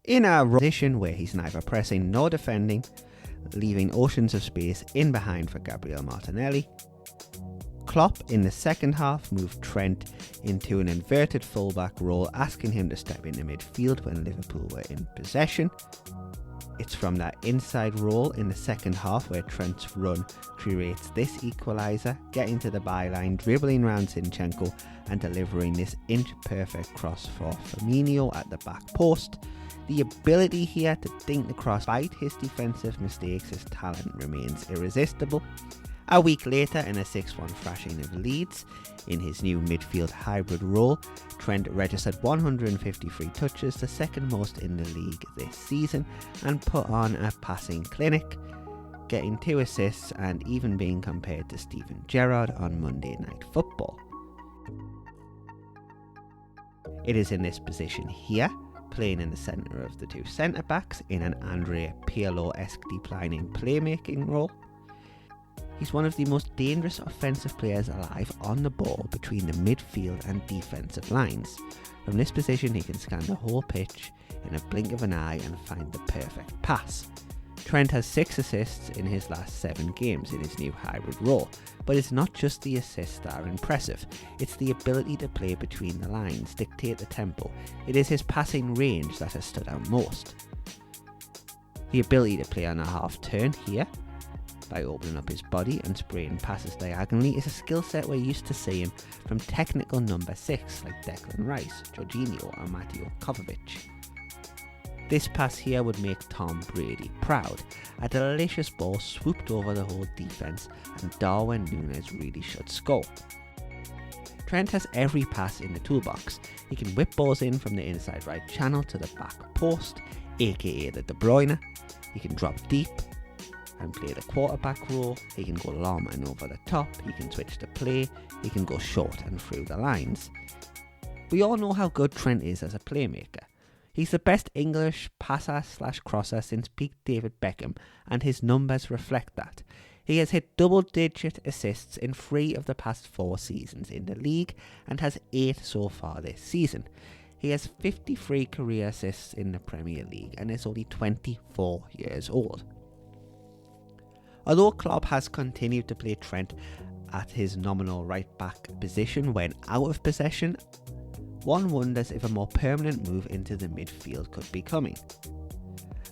in a position where he's neither pressing nor defending, leaving oceans of space in behind for Gabriel Martinelli. Klopp in the second half moved Trent into an inverted fullback role, asking him to step into midfield when Liverpool were in possession. It's from that inside role in the second half where Trent's run creates this equaliser, getting to the byline, dribbling round Zinchenko and delivering this inch-perfect cross for Firmino at the back post. The ability here to dink the cross, despite his defensive mistakes, his talent remains irresistible. A week later, in a 6-1 thrashing of Leeds, in his new midfield hybrid role, Trent registered 153 touches, the second most in the league this season, and put on a passing clinic, getting 2 assists and even being compared to Steven Gerrard on Monday Night Football. It is in this position here, playing in the centre of the 2 centre-backs in an Andrea Pirlo-esque declining playmaking role. He's one of the most dangerous offensive players alive on the ball between the midfield and defensive lines. From this position he can scan the whole pitch in a blink of an eye and find the perfect pass. Trent has 6 assists in his last 7 games in his new hybrid role, but it's not just the assists that are impressive, it's the ability to play between the lines, dictate the tempo. It is his passing range that has stood out most. The ability to play on a half turn here, by opening up his body and spraying passes diagonally, is a skill set we're used to seeing from technical number 6 like Declan Rice, Jorginho or Mateo Kovacic. This pass here would make Tom Brady proud. A delicious ball swooped over the whole defence and Darwin Núñez really should score. Trent has every pass in the toolbox. He can whip balls in from the inside right channel to the back post, aka the De Bruyne. He can drop deep and play the quarterback role. He can go long and over the top. He can switch to play. He can go short and through the lines. We all know how good Trent is as a playmaker. He's the best English passer/crosser since peak David Beckham, and his numbers reflect that. He has hit double-digit assists in 3 of the past 4 seasons in the league and has 8 so far this season. He has 53 career assists in the Premier League and is only 24 years old. Although Klopp has continued to play Trent at his nominal right-back position when out of possession, one wonders if a more permanent move into the midfield could be coming.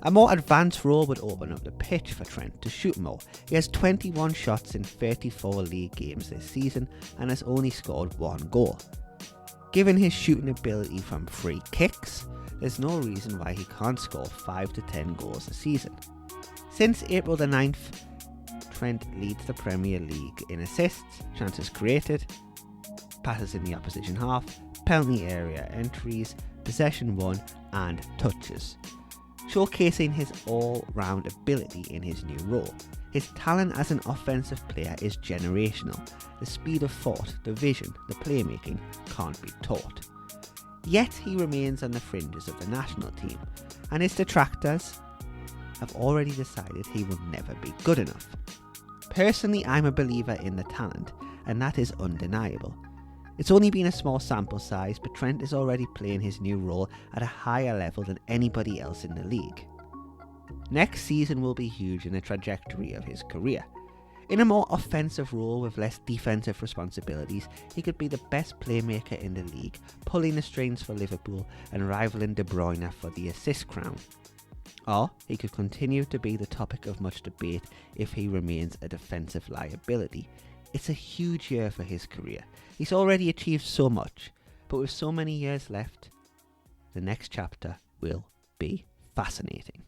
A more advanced role would open up the pitch for Trent to shoot more. He has 21 shots in 34 league games this season and has only scored 1 goal. Given his shooting ability from free kicks, there's no reason why he can't score 5 to 10 goals a season. Since April the 9th, Trent leads the Premier League in assists, chances created, passes in the opposition half, penalty area entries, possession won and touches, showcasing his all-round ability in his new role. His talent as an offensive player is generational. The speed of thought, the vision, the playmaking can't be taught. Yet he remains on the fringes of the national team, and his detractors have already decided he will never be good enough. Personally, I'm a believer in the talent, and that is undeniable. It's only been a small sample size, but Trent is already playing his new role at a higher level than anybody else in the league. Next season will be huge in the trajectory of his career. In a more offensive role with less defensive responsibilities, he could be the best playmaker in the league, pulling the strings for Liverpool and rivaling De Bruyne for the assist crown. Or he could continue to be the topic of much debate if he remains a defensive liability. It's a huge year for his career. He's already achieved so much, but with so many years left, the next chapter will be fascinating.